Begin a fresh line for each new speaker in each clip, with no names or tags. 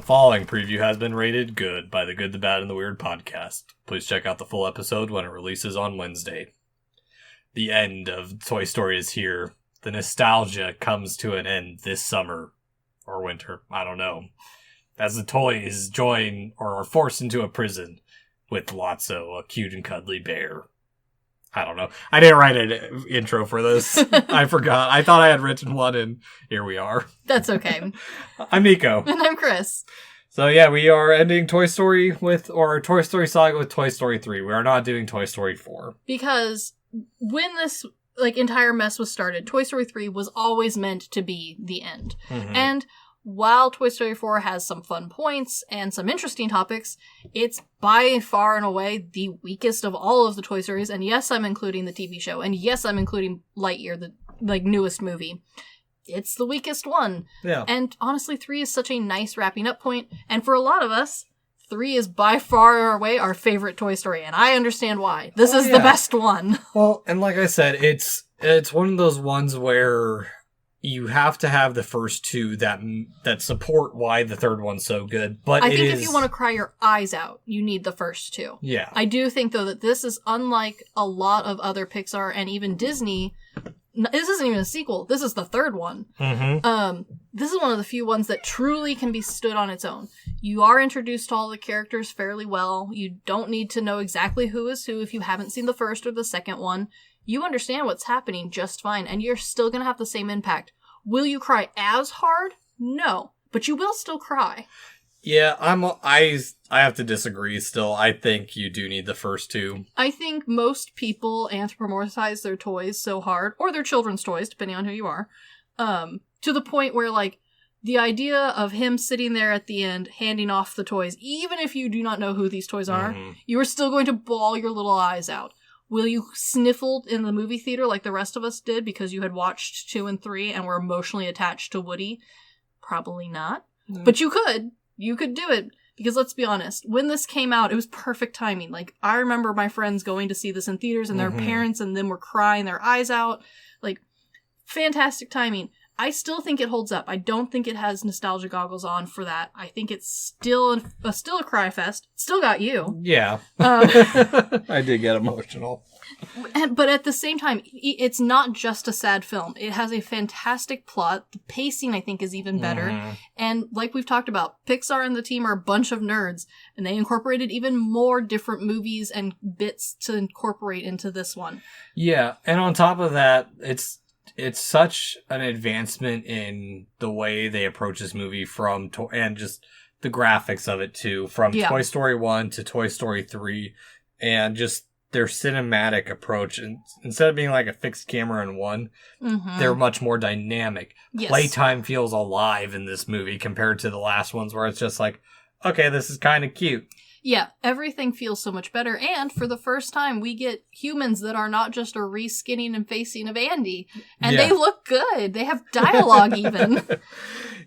following preview has been rated good by the Good, the Bad, and the Weird podcast. Please check out the full episode when it releases on Wednesday. The end of Toy Story is here. The nostalgia comes to an end this summer. Or winter, I don't know. As the toys join or are forced into a prison with Lotso, a cute and cuddly bear. I don't know. I didn't write an intro for this. I forgot. I thought I had written one, and here we are.
That's okay.
I'm Nicho.
And I'm Chris.
So yeah, we are ending Toy Story Toy Story Saga with Toy Story 3. We are not doing Toy Story 4.
Because when this entire mess was started, Toy Story 3 was always meant to be the end. Mm-hmm. And while Toy Story 4 has some fun points and some interesting topics, it's by far and away the weakest of all of the Toy Stories. And yes, I'm including the TV show. And yes, I'm including Lightyear, the newest movie. It's the weakest one. Yeah. And honestly, 3 is such a nice wrapping up point. And for a lot of us, 3 is by far and away our favorite Toy Story. And I understand why. This is the best one.
Well, and like I said, it's one of those ones where you have to have the first two that support why the third one's so good. But I think
if you want to cry your eyes out, you need the first two.
Yeah.
I do think, though, that this is unlike a lot of other Pixar and even Disney. This isn't even a sequel. This is the third one. Mm-hmm. This is one of the few ones that truly can be stood on its own. You are introduced to all the characters fairly well. You don't need to know exactly who is who if you haven't seen the first or the second one. You understand what's happening just fine, and you're still going to have the same impact. Will you cry as hard? No. But you will still cry.
Yeah, I have to disagree still. I think you do need the first two.
I think most people anthropomorphize their toys so hard, or their children's toys, depending on who you are, to the point where, the idea of him sitting there at the end, handing off the toys, even if you do not know who these toys are, you are still going to bawl your little eyes out. Will you sniffle in the movie theater like the rest of us did because you had watched 2 and 3 and were emotionally attached to Woody? Probably not. But you could. You could do it. Because let's be honest, when this came out, it was perfect timing. I remember my friends going to see this in theaters and their parents and them were crying their eyes out. Fantastic timing. I still think it holds up. I don't think it has nostalgia goggles on for that. I think it's still a cry fest. Still got you.
Yeah. I did get emotional.
But at the same time, it's not just a sad film. It has a fantastic plot. The pacing, I think, is even better. And like we've talked about, Pixar and the team are a bunch of nerds, and they incorporated even more different movies and bits to incorporate into this one.
Yeah, and on top of that, it's such an advancement in the way they approach this movie and just the graphics of it too, from Toy Story 1 to Toy Story 3, and just their cinematic approach. And instead of being like a fixed camera in one, they're much more dynamic. Yes. Playtime feels alive in this movie compared to the last ones where it's just okay, this is kind of cute.
Yeah, everything feels so much better, and for the first time, we get humans that are not just a reskinning and facing of Andy, and they look good. They have dialogue, even.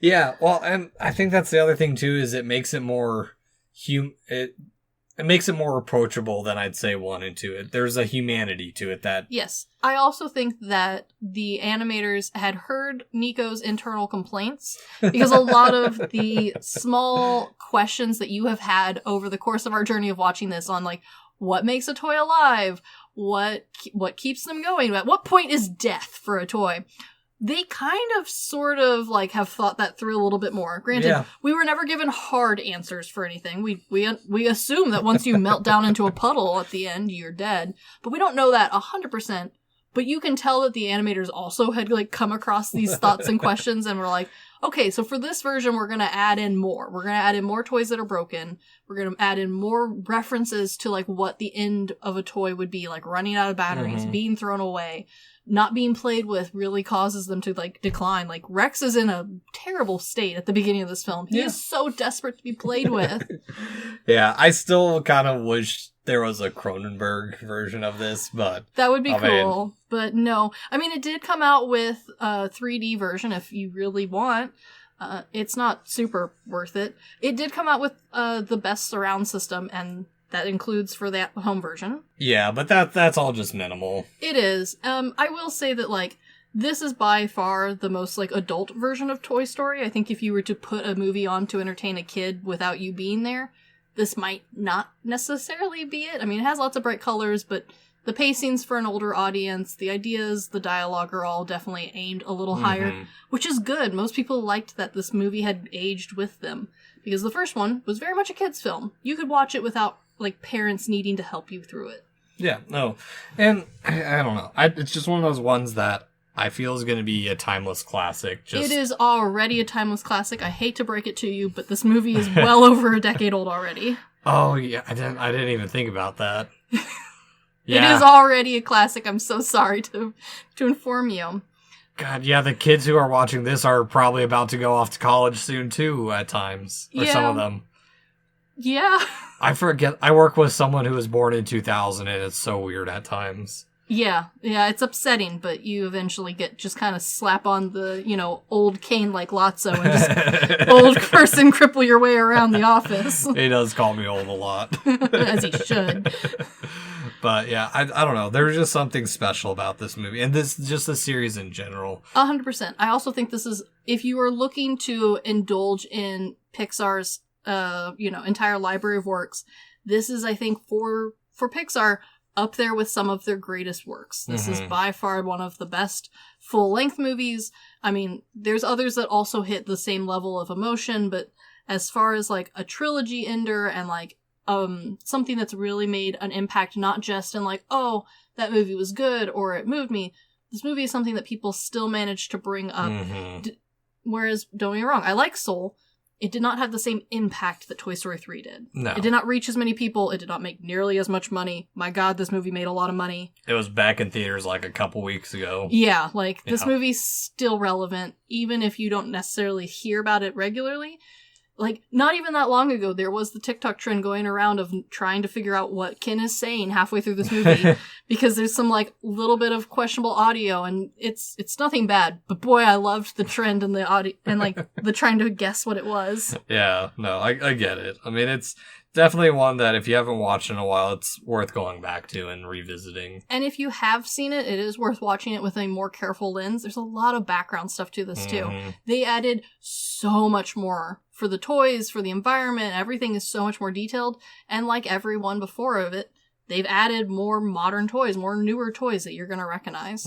Yeah, well, and I think that's the other thing, too, is it makes it more it makes it more approachable than I'd say 1 and 2. There's a humanity to it that...
Yes. I also think that the animators had heard Nico's internal complaints, because a lot of the small questions that you have had over the course of our journey of watching this on, what makes a toy alive? What keeps them going? At what point is death for a toy? They kind of sort of have thought that through a little bit more. Granted, we were never given hard answers for anything. We assume that once you melt down into a puddle at the end, you're dead. But we don't know that 100%. But you can tell that the animators also had come across these thoughts and questions and were okay, so for this version, we're going to add in more. We're going to add in more toys that are broken. We're going to add in more references to what the end of a toy would be, running out of batteries, being thrown away. Not being played with really causes them to decline. Rex is in a terrible state at the beginning of this film. He is so desperate to be played with.
Yeah, I still kind of wish there was a Cronenberg version of this, but
that would be cool. But no, it did come out with a 3D version if you really want. It's not super worth it. It did come out with the best surround system, and that includes for that home version.
Yeah, but that's all just minimal.
It is. I will say that This is by far the most, like, adult version of Toy Story. I think if you were to put a movie on to entertain a kid without you being there, this might not necessarily be it. I mean, it has lots of bright colors, but the pacing's for an older audience. The ideas, the dialogue are all definitely aimed a little higher, which is good. Most people liked that this movie had aged with them, because the first one was very much a kid's film. You could watch it without, like, parents needing to help you through it.
Yeah, no. And I don't know. It's just one of those ones that I feel is going to be a timeless classic.
It is already a timeless classic. I hate to break it to you, but this movie is well over a decade old already.
Oh, yeah. I didn't even think about that.
Yeah. It is already a classic. I'm so sorry to inform you.
God, yeah, the kids who are watching this are probably about to go off to college soon, too, at times. Or some of them.
Yeah.
I forget. I work with someone who was born in 2000, and it's so weird at times.
Yeah, it's upsetting, but you eventually get just kind of slap on the, old cane like Lotso and just old person cripple your way around the office.
He does call me old a lot.
As he should.
But yeah, I don't know. There's just something special about this movie, and just the series in general.
100%. I also think this is, if you are looking to indulge in Pixar's, entire library of works, this is, I think, for Pixar, up there with some of their greatest works. This is by far one of the best full-length movies. I mean, there's others that also hit the same level of emotion, but as far as, like, a trilogy ender and, like, something that's really made an impact, not just in, like, oh, that movie was good or it moved me. This movie is something that people still manage to bring up. Whereas, don't get me wrong, I like Soul. It did not have the same impact that Toy Story 3 did.
No.
It did not reach as many people. It did not make nearly as much money. My God, this movie made a lot of money.
It was back in theaters like a couple weeks ago.
Yeah, this movie's still relevant, even if you don't necessarily hear about it regularly. Like, not even that long ago, there was the TikTok trend going around of trying to figure out what Ken is saying halfway through this movie, because there's some, like, little bit of questionable audio, and it's nothing bad, but boy, I loved the trend and the audio, and, like, the trying to guess what it was.
Yeah, no, I get it. I mean, it's definitely one that if you haven't watched in a while, it's worth going back to and revisiting.
And if you have seen it, it is worth watching it with a more careful lens. There's a lot of background stuff to this, too. They added so much more for the toys, for the environment. Everything is so much more detailed. And like every one before of it, they've added more modern toys, more newer toys that you're going to recognize.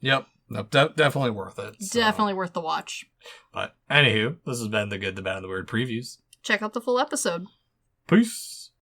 Yep. Definitely worth it.
So. Definitely worth the watch.
But anywho, this has been the Good, the Bad, and the Weird previews.
Check out the full episode.
Peace.